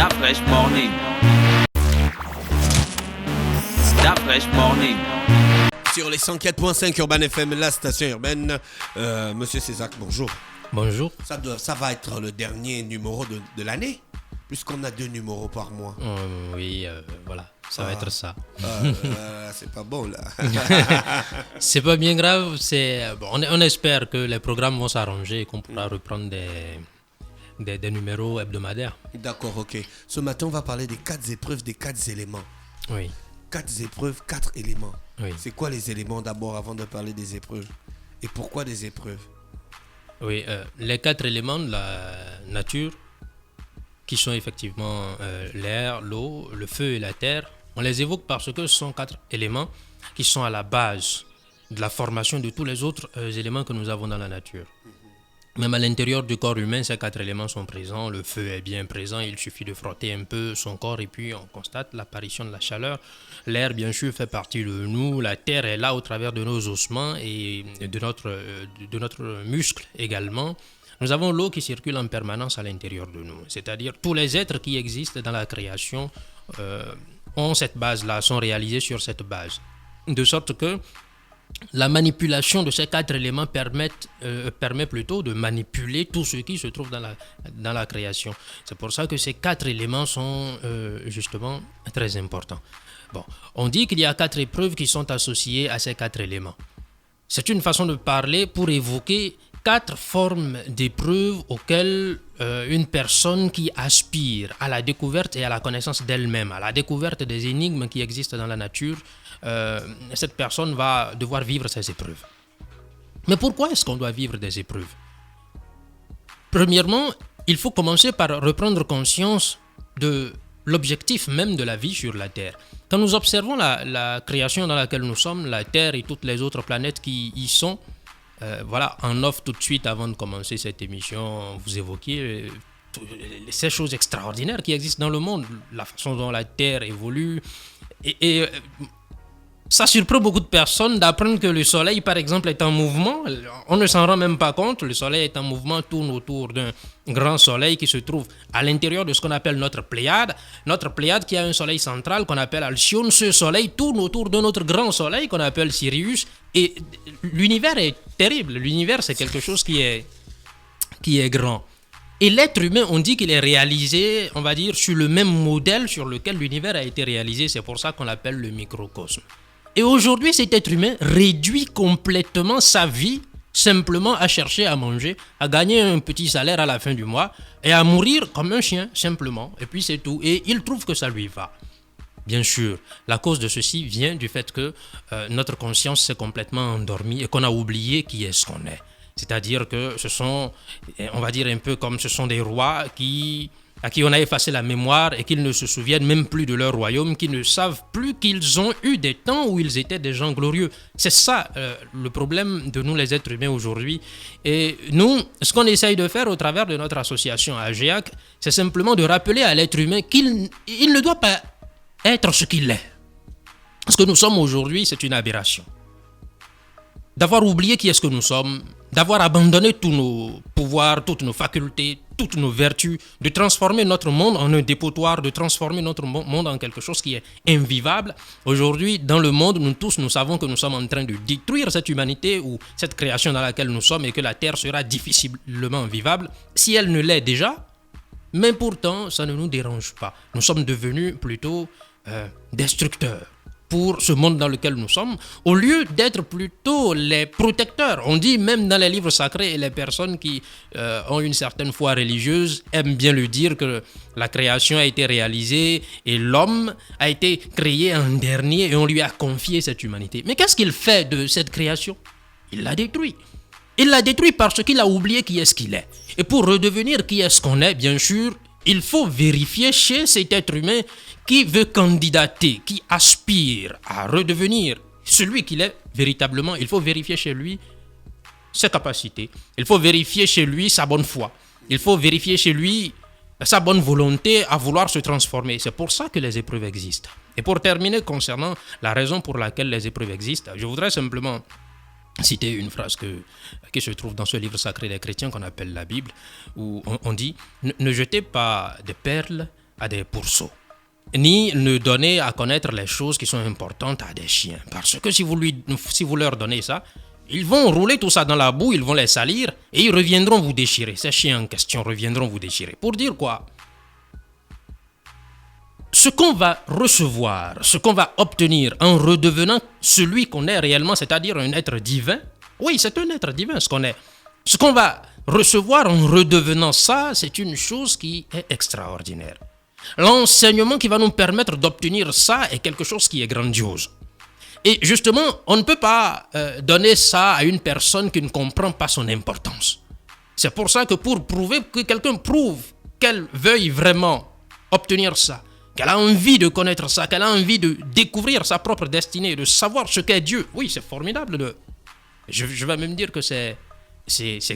Stop Fresh Morning. Stop Fresh Morning. Sur les 104.5 Urban FM, la station urbaine. Monsieur Césac, bonjour. Bonjour. Ça va être le dernier numéro de l'année, puisqu'on a 2 numéros par mois. Oui, voilà, ça va être ça. C'est pas bon là. C'est pas bien grave. On espère que les programmes vont s'arranger et qu'on pourra reprendre des numéros hebdomadaires. D'accord, ok. Ce matin, on va parler des 4 épreuves, des 4 éléments. Oui. 4 épreuves, 4 éléments. Oui. C'est quoi les éléments d'abord avant de parler des épreuves? Et pourquoi des épreuves? Oui, les 4 éléments de la nature, qui sont effectivement l'air, l'eau, le feu et la terre, on les évoque parce que ce sont 4 éléments qui sont à la base de la formation de tous les autres éléments que nous avons dans la nature. Même à l'intérieur du corps humain, ces 4 éléments sont présents. Le feu est bien présent, il suffit de frotter un peu son corps et puis on constate l'apparition de la chaleur. L'air, bien sûr, fait partie de nous. La terre est là au travers de nos ossements et de notre muscle également. Nous avons l'eau qui circule en permanence à l'intérieur de nous. C'est-à-dire tous les êtres qui existent dans la création ont cette base-là, sont réalisés sur cette base. De sorte que la manipulation de ces 4 éléments permet plutôt de manipuler tout ce qui se trouve dans la création. C'est pour ça que ces 4 éléments sont justement très importants. Bon, on dit qu'il y a 4 épreuves qui sont associées à ces 4 éléments. C'est une façon de parler pour évoquer 4 formes d'épreuves auxquelles une personne qui aspire à la découverte et à la connaissance d'elle-même, à la découverte des énigmes qui existent dans la nature, cette personne va devoir vivre ces épreuves. Mais pourquoi est-ce qu'on doit vivre des épreuves? Premièrement, il faut commencer par reprendre conscience de l'objectif même de la vie sur la Terre. Quand nous observons la création dans laquelle nous sommes, la Terre et toutes les autres planètes qui y sont, voilà, en off tout de suite avant de commencer cette émission, vous évoquiez ces choses extraordinaires qui existent dans le monde, la façon dont la Terre évolue. Et ça surprend beaucoup de personnes d'apprendre que le Soleil, par exemple, est en mouvement. On ne s'en rend même pas compte. Le Soleil est en mouvement, tourne autour d'un grand Soleil qui se trouve à l'intérieur de ce qu'on appelle notre Pléiade. Notre Pléiade qui a un Soleil central qu'on appelle Alcyone. Ce Soleil tourne autour de notre grand Soleil qu'on appelle Sirius. Et l'univers est terrible. L'univers, c'est quelque chose qui est grand. Et l'être humain, on dit qu'il est réalisé, on va dire, sur le même modèle sur lequel l'univers a été réalisé. C'est pour ça qu'on l'appelle le microcosme. Et aujourd'hui, cet être humain réduit complètement sa vie simplement à chercher à manger, à gagner un petit salaire à la fin du mois et à mourir comme un chien, simplement. Et puis c'est tout. Et il trouve que ça lui va. Bien sûr, la cause de ceci vient du fait que notre conscience s'est complètement endormie et qu'on a oublié qui est-ce qu'on est. C'est-à-dire que ce sont, on va dire un peu comme ce sont des rois à qui on a effacé la mémoire et qu'ils ne se souviennent même plus de leur royaume, qui ne savent plus qu'ils ont eu des temps où ils étaient des gens glorieux. C'est ça le problème de nous les êtres humains aujourd'hui. Et nous, ce qu'on essaye de faire au travers de notre association AGEAC, c'est simplement de rappeler à l'être humain qu'il ne doit pas être ce qu'il est. Ce que nous sommes aujourd'hui, c'est une aberration. D'avoir oublié qui est-ce que nous sommes, d'avoir abandonné tous nos pouvoirs, toutes nos facultés, toutes nos vertus, de transformer notre monde en un dépotoir, de transformer notre monde en quelque chose qui est invivable. Aujourd'hui, dans le monde, nous savons que nous sommes en train de détruire cette humanité ou cette création dans laquelle nous sommes et que la Terre sera difficilement vivable, si elle ne l'est déjà. Mais pourtant, ça ne nous dérange pas. Nous sommes devenus plutôt destructeurs pour ce monde dans lequel nous sommes, au lieu d'être plutôt les protecteurs. On dit même dans les livres sacrés, et les personnes qui ont une certaine foi religieuse aiment bien le dire, que la création a été réalisée et l'homme a été créé en dernier et on lui a confié cette humanité. Mais qu'est-ce qu'il fait de cette création? Il l'a détruit. Il l'a détruit parce qu'il a oublié qui est-ce qu'il est. Et pour redevenir qui est-ce qu'on est, bien sûr, il faut vérifier chez cet être humain qui veut candidater, qui aspire à redevenir celui qu'il est véritablement. Il faut vérifier chez lui ses capacités. Il faut vérifier chez lui sa bonne foi. Il faut vérifier chez lui sa bonne volonté à vouloir se transformer. C'est pour ça que les épreuves existent. Et pour terminer concernant la raison pour laquelle les épreuves existent, je voudrais simplement citer une phrase qui se trouve dans ce livre sacré des chrétiens qu'on appelle la Bible, où on dit « Ne jetez pas des perles à des pourceaux, ni ne donner à connaître les choses qui sont importantes à des chiens. Parce que si vous leur donnez ça, ils vont rouler tout ça dans la boue, ils vont les salir et ils reviendront vous déchirer. Ces chiens en question reviendront vous déchirer. Pour dire quoi? Ce qu'on va recevoir, ce qu'on va obtenir en redevenant celui qu'on est réellement, c'est-à-dire un être divin, oui, c'est un être divin ce qu'on est. Ce qu'on va recevoir en redevenant ça, c'est une chose qui est extraordinaire. L'enseignement qui va nous permettre d'obtenir ça est quelque chose qui est grandiose. Et justement, on ne peut pas donner ça à une personne qui ne comprend pas son importance. C'est pour ça que pour prouver que quelqu'un prouve qu'elle veuille vraiment obtenir ça, qu'elle a envie de connaître ça, qu'elle a envie de découvrir sa propre destinée, de savoir ce qu'est Dieu, oui, c'est formidable. Je vais même dire que c'est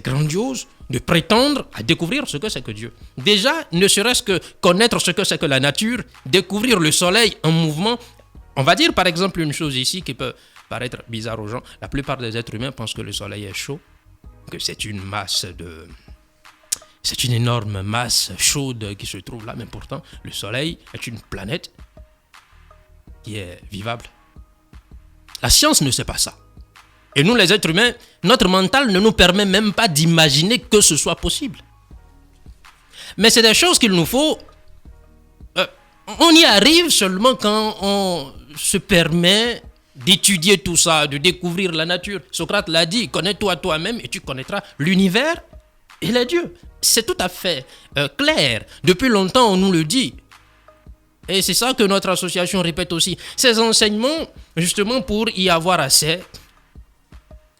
grandiose de prétendre à découvrir ce que c'est que Dieu. Déjà, ne serait-ce que connaître ce que c'est que la nature, découvrir le soleil en mouvement. On va dire par exemple une chose ici qui peut paraître bizarre aux gens. La plupart des êtres humains pensent que le soleil est chaud, que c'est une énorme masse chaude qui se trouve là, mais pourtant, le soleil est une planète qui est vivable. La science ne sait pas ça. Et nous, les êtres humains, notre mental ne nous permet même pas d'imaginer que ce soit possible. Mais c'est des choses qu'il nous faut. On y arrive seulement quand on se permet d'étudier tout ça, de découvrir la nature. Socrate l'a dit, connais-toi toi-même et tu connaîtras l'univers et les dieux. C'est tout à fait clair. Depuis longtemps, on nous le dit. Et c'est ça que notre association répète aussi. Ces enseignements, justement, pour y avoir accès,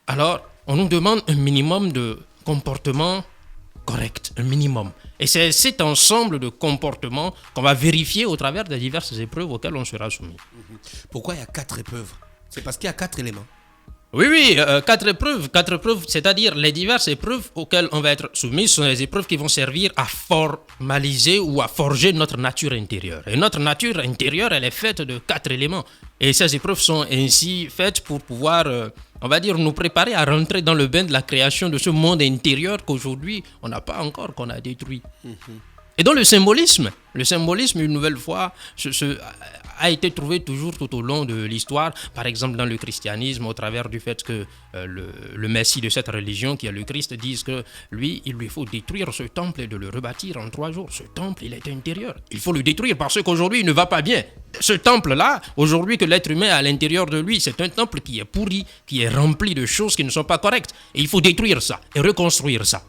alors, on nous demande un minimum de comportement correct, un minimum. Et c'est cet ensemble de comportements qu'on va vérifier au travers des diverses épreuves auxquelles on sera soumis. Pourquoi il y a 4 épreuves? C'est parce qu'il y a 4 éléments. Oui, 4 épreuves, c'est-à-dire les diverses épreuves auxquelles on va être soumis sont les épreuves qui vont servir à formaliser ou à forger notre nature intérieure. Et notre nature intérieure, elle est faite de 4 éléments. Et ces épreuves sont ainsi faites pour pouvoir, on va dire, nous préparer à rentrer dans le bain de la création de ce monde intérieur qu'aujourd'hui, on n'a pas encore, qu'on a détruit. Et donc le symbolisme, une nouvelle fois, a été trouvé toujours tout au long de l'histoire, par exemple dans le christianisme, au travers du fait que le messie de cette religion, qui est le Christ, dise que lui, il lui faut détruire ce temple et de le rebâtir en 3 jours. Ce temple, il est intérieur. Il faut le détruire parce qu'aujourd'hui, il ne va pas bien. Ce temple-là, aujourd'hui que l'être humain a à l'intérieur de lui, c'est un temple qui est pourri, qui est rempli de choses qui ne sont pas correctes. Et il faut détruire ça et reconstruire ça.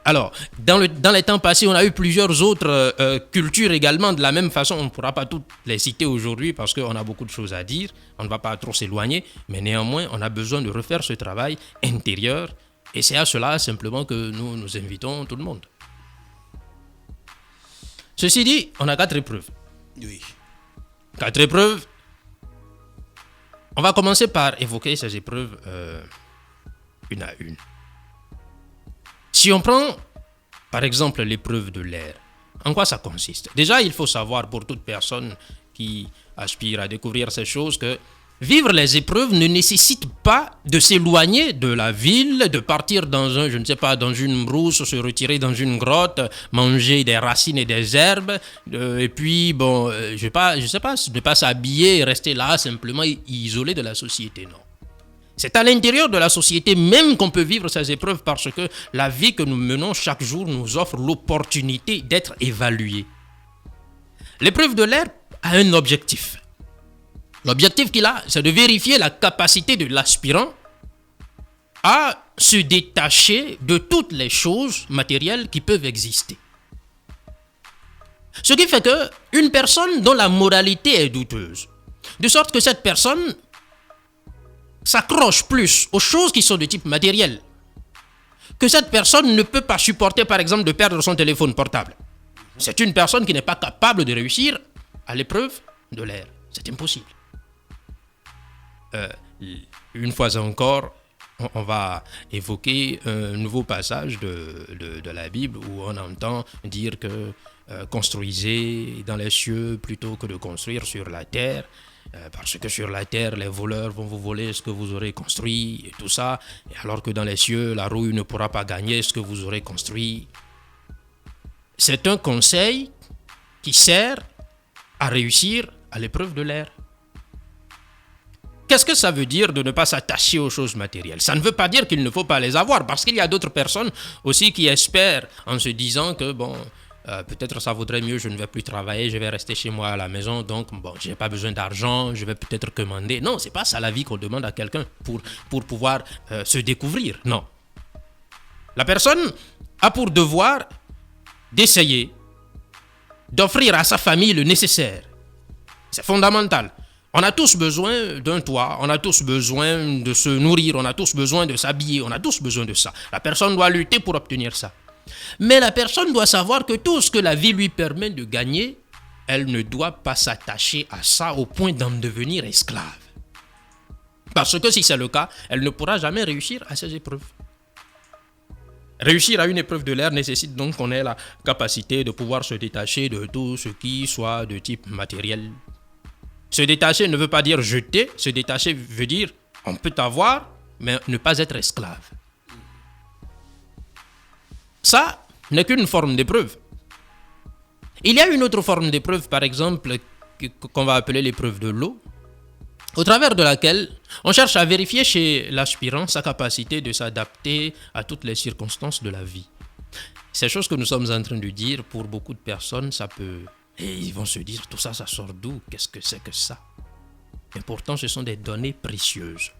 Alors, dans les temps passés, on a eu plusieurs autres cultures également de la même façon. On ne pourra pas toutes les citer aujourd'hui parce qu'on a beaucoup de choses à dire. On ne va pas trop s'éloigner. Mais néanmoins, on a besoin de refaire ce travail intérieur. Et c'est à cela simplement que nous invitons tout le monde. Ceci dit, on a 4 épreuves. Oui. 4 épreuves. On va commencer par évoquer ces épreuves une à une. Si on prend, par exemple, l'épreuve de l'air, en quoi ça consiste? Déjà, il faut savoir pour toute personne qui aspire à découvrir ces choses que vivre les épreuves ne nécessite pas de s'éloigner de la ville, de partir dans dans une brousse, se retirer dans une grotte, manger des racines et des herbes, et puis, ne pas s'habiller et rester là simplement isolé de la société, non. C'est à l'intérieur de la société même qu'on peut vivre ces épreuves parce que la vie que nous menons chaque jour nous offre l'opportunité d'être évalués. L'épreuve de l'air a un objectif. L'objectif qu'il a, c'est de vérifier la capacité de l'aspirant à se détacher de toutes les choses matérielles qui peuvent exister. Ce qui fait qu'une personne dont la moralité est douteuse, de sorte que cette personne s'accroche plus aux choses qui sont de type matériel, que cette personne ne peut pas supporter, par exemple, de perdre son téléphone portable. C'est une personne qui n'est pas capable de réussir à l'épreuve de l'air. C'est impossible. Une fois encore, on va évoquer un nouveau passage de la Bible où on entend dire que construisez dans les cieux plutôt que de construire sur la terre. Parce que sur la terre, les voleurs vont vous voler ce que vous aurez construit et tout ça. Et alors que dans les cieux, la rouille ne pourra pas gagner ce que vous aurez construit. C'est un conseil qui sert à réussir à l'épreuve de l'air. Qu'est-ce que ça veut dire de ne pas s'attacher aux choses matérielles? Ça ne veut pas dire qu'il ne faut pas les avoir, parce qu'il y a d'autres personnes aussi qui espèrent en se disant que peut-être ça vaudrait mieux, je ne vais plus travailler, je vais rester chez moi à la maison, donc je n'ai pas besoin d'argent, je vais peut-être commander. Non, c'est pas ça la vie qu'on demande à quelqu'un pour pouvoir se découvrir. Non. La personne a pour devoir d'essayer d'offrir à sa famille le nécessaire. C'est fondamental. On a tous besoin d'un toit, on a tous besoin de se nourrir, on a tous besoin de s'habiller, on a tous besoin de ça. La personne doit lutter pour obtenir ça. Mais la personne doit savoir que tout ce que la vie lui permet de gagner, elle ne doit pas s'attacher à ça au point d'en devenir esclave. Parce que si c'est le cas, elle ne pourra jamais réussir à ces épreuves. Réussir à une épreuve de l'air nécessite donc qu'on ait la capacité de pouvoir se détacher de tout ce qui soit de type matériel. Se détacher ne veut pas dire jeter, se détacher veut dire on peut avoir, mais ne pas être esclave. Ça n'est qu'une forme d'épreuve. Il y a une autre forme d'épreuve, par exemple, qu'on va appeler l'épreuve de l'eau, au travers de laquelle on cherche à vérifier chez l'aspirant sa capacité de s'adapter à toutes les circonstances de la vie. Ces choses que nous sommes en train de dire, pour beaucoup de personnes, ça peut... Et ils vont se dire, tout ça, ça sort d'où? Qu'est-ce que c'est que ça? Et pourtant, ce sont des données précieuses.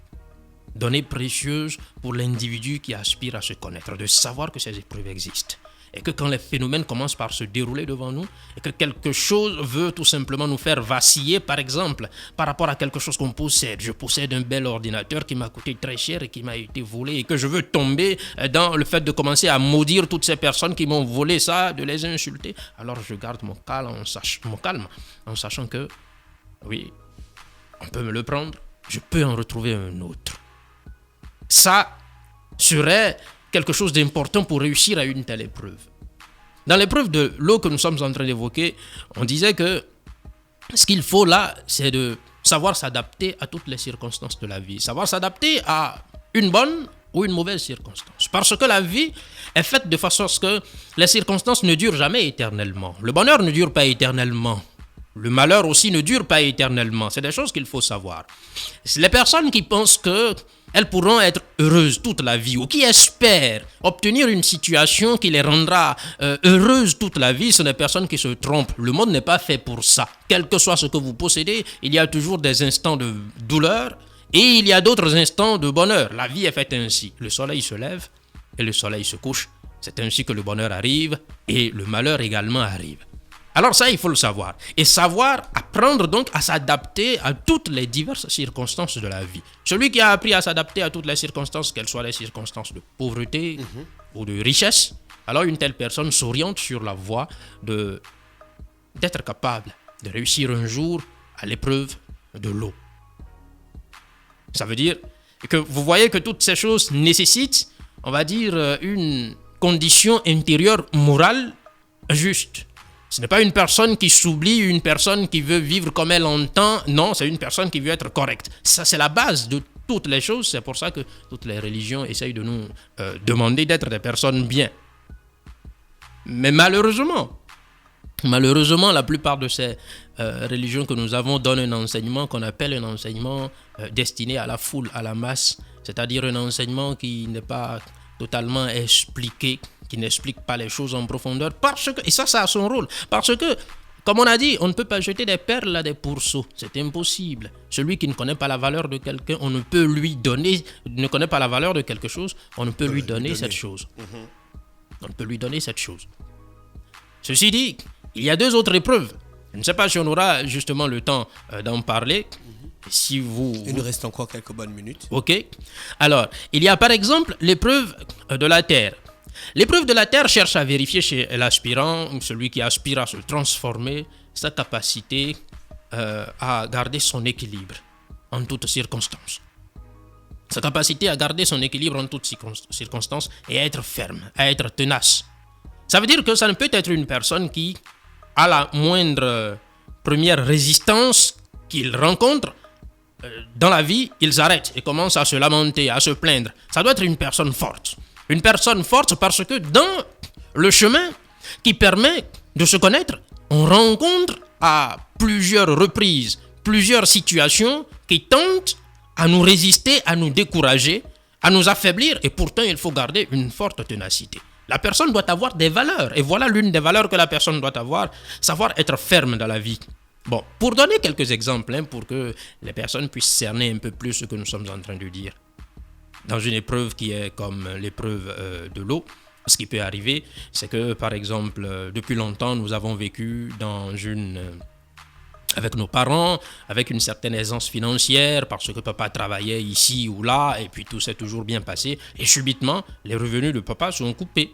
Données précieuses pour l'individu qui aspire à se connaître, de savoir que ces épreuves existent. Et que quand les phénomènes commencent par se dérouler devant nous, et que quelque chose veut tout simplement nous faire vaciller, par exemple, par rapport à quelque chose qu'on possède. Je possède un bel ordinateur qui m'a coûté très cher et qui m'a été volé, et que je veux tomber dans le fait de commencer à maudire toutes ces personnes qui m'ont volé ça, de les insulter. Alors je garde mon calme en sachant que, oui, on peut me le prendre, je peux en retrouver un autre. Ça serait quelque chose d'important pour réussir à une telle épreuve. Dans l'épreuve de l'eau que nous sommes en train d'évoquer, on disait que ce qu'il faut là, c'est de savoir s'adapter à toutes les circonstances de la vie. Savoir s'adapter à une bonne ou une mauvaise circonstance. Parce que la vie est faite de façon à ce que les circonstances ne durent jamais éternellement. Le bonheur ne dure pas éternellement. Le malheur aussi ne dure pas éternellement. C'est des choses qu'il faut savoir. Les personnes qui pensent qu'elles pourront être heureuses toute la vie ou qui espèrent obtenir une situation qui les rendra heureuses toute la vie, ce sont des personnes qui se trompent. Le monde n'est pas fait pour ça. Quel que soit ce que vous possédez, il y a toujours des instants de douleur et il y a d'autres instants de bonheur. La vie est faite ainsi. Le soleil se lève et le soleil se couche. C'est ainsi que le bonheur arrive et le malheur également arrive. Alors ça, il faut le savoir. Et savoir apprendre donc à s'adapter à toutes les diverses circonstances de la vie. Celui qui a appris à s'adapter à toutes les circonstances, qu'elles soient les circonstances de pauvreté ou de richesse, alors une telle personne s'oriente sur la voie d'être capable de réussir un jour à l'épreuve de l'eau. Ça veut dire que vous voyez que toutes ces choses nécessitent, on va dire, une condition intérieure morale juste. Ce n'est pas une personne qui s'oublie, une personne qui veut vivre comme elle entend. Non, c'est une personne qui veut être correcte. Ça, c'est la base de toutes les choses. C'est pour ça que toutes les religions essayent de nous demander d'être des personnes bien. Mais malheureusement, la plupart de ces religions que nous avons donnent un enseignement qu'on appelle un enseignement destiné à la foule, à la masse. C'est-à-dire un enseignement qui n'est pas totalement expliqué, qui n'explique pas les choses en profondeur, et ça a son rôle, parce que, comme on a dit, on ne peut pas jeter des perles à des pourceaux, c'est impossible. Celui qui ne connaît pas la valeur de quelqu'un, on ne peut lui donner, ne connaît pas la valeur de quelque chose, on ne peut lui donner cette chose. On ne peut lui donner cette chose. Ceci dit, il y a deux autres épreuves. Je ne sais pas si on aura justement le temps d'en parler. Si il nous reste encore quelques bonnes minutes. Ok. Alors, il y a par exemple l'épreuve de la terre. L'épreuve de la terre cherche à vérifier chez l'aspirant, celui qui aspire à se transformer, sa capacité à garder son équilibre en toutes circonstances. Sa capacité à garder son équilibre en toutes circonstances et à être ferme, à être tenace. Ça veut dire que ça ne peut être une personne qui, à la moindre première résistance qu'il rencontre dans la vie, il s'arrête et commence à se lamenter, à se plaindre. Ça doit être une personne forte. Une personne forte parce que dans le chemin qui permet de se connaître, on rencontre à plusieurs reprises plusieurs situations qui tentent à nous résister, à nous décourager, à nous affaiblir, et pourtant il faut garder une forte ténacité. La personne doit avoir des valeurs, et voilà l'une des valeurs que la personne doit avoir, savoir être ferme dans la vie. Bon, pour donner quelques exemples, pour que les personnes puissent cerner un peu plus ce que nous sommes en train de dire. Dans une épreuve qui est comme l'épreuve de l'eau, ce qui peut arriver, c'est que, par exemple, depuis longtemps, nous avons vécu avec nos parents, avec une certaine aisance financière, parce que papa travaillait ici ou là, et puis tout s'est toujours bien passé, et subitement, les revenus de papa sont coupés.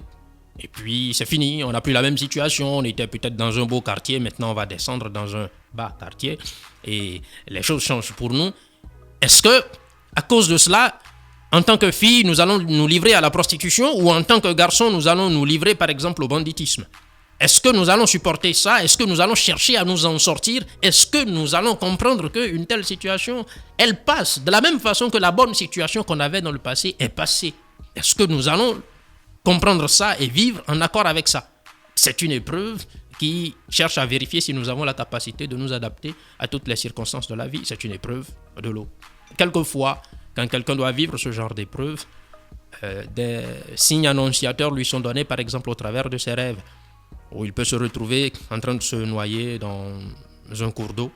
Et puis, c'est fini, on n'a plus la même situation, on était peut-être dans un beau quartier, maintenant on va descendre dans un bas quartier, et les choses changent pour nous. Est-ce que, à cause de cela, en tant que fille, nous allons nous livrer à la prostitution, ou en tant que garçon, nous allons nous livrer, par exemple, au banditisme? Est-ce que nous allons supporter ça? Est-ce que nous allons chercher à nous en sortir? Est-ce que nous allons comprendre qu'une telle situation, elle passe de la même façon que la bonne situation qu'on avait dans le passé est passée? Est-ce que nous allons comprendre ça et vivre en accord avec ça? C'est une épreuve qui cherche à vérifier si nous avons la capacité de nous adapter à toutes les circonstances de la vie. C'est une épreuve de l'eau. Quelquefois, quand quelqu'un doit vivre ce genre d'épreuve, des signes annonciateurs lui sont donnés, par exemple, au travers de ses rêves, où il peut se retrouver en train de se noyer dans un cours d'eau.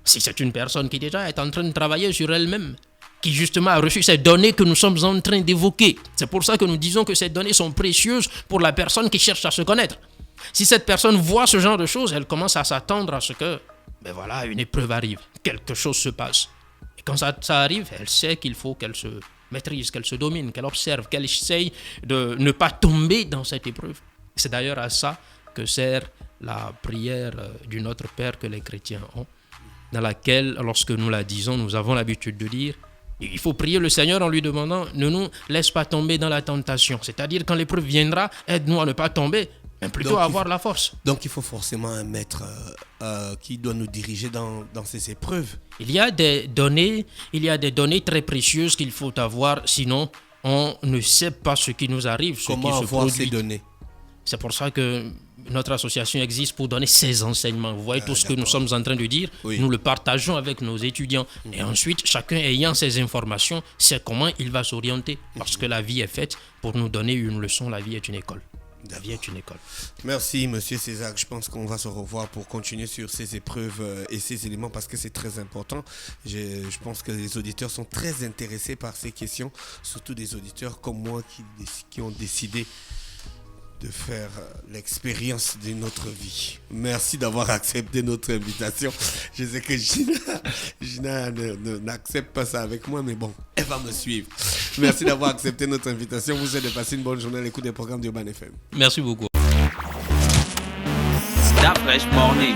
Si c'est une personne qui déjà est en train de travailler sur elle-même, qui justement a reçu ces données que nous sommes en train d'évoquer. C'est pour ça que nous disons que ces données sont précieuses pour la personne qui cherche à se connaître. Si cette personne voit ce genre de choses, elle commence à s'attendre à ce que, voilà, une épreuve arrive, quelque chose se passe. Et quand ça arrive, elle sait qu'il faut qu'elle se maîtrise, qu'elle se domine, qu'elle observe, qu'elle essaye de ne pas tomber dans cette épreuve. C'est d'ailleurs à ça que sert la prière du Notre Père que les chrétiens ont, dans laquelle, lorsque nous la disons, nous avons l'habitude de dire, il faut prier le Seigneur en lui demandant, ne nous laisse pas tomber dans la tentation. C'est-à-dire, quand l'épreuve viendra, aide-nous à ne pas tomber, mais plutôt à avoir la force. Donc il faut forcément un maître qui doit nous diriger dans ces épreuves. Il y a des données très précieuses qu'il faut avoir, sinon on ne sait pas ce qui nous arrive, ce Comment qui se avoir produit. ces données? C'est pour ça que notre association existe, pour donner ces enseignements. Vous voyez, tout ce que nous sommes en train de dire, oui, nous le partageons avec nos étudiants. Et ensuite, chacun ayant ces informations, sait comment il va s'orienter. Parce que la vie est faite pour nous donner une leçon. La vie est une école. La vie est une école. Merci, Monsieur César. Je pense qu'on va se revoir pour continuer sur ces épreuves et ces éléments parce que c'est très important. Je pense que les auditeurs sont très intéressés par ces questions, surtout des auditeurs comme moi qui ont décidé de faire l'expérience de notre vie. Merci d'avoir accepté notre invitation. Je sais que Gina n'accepte pas ça avec moi, mais bon, elle va me suivre. Merci d'avoir accepté notre invitation. Vous souhaite de passer une bonne journée à l'écoute des programmes d'Urban FM. Merci beaucoup. Start Fresh Morning.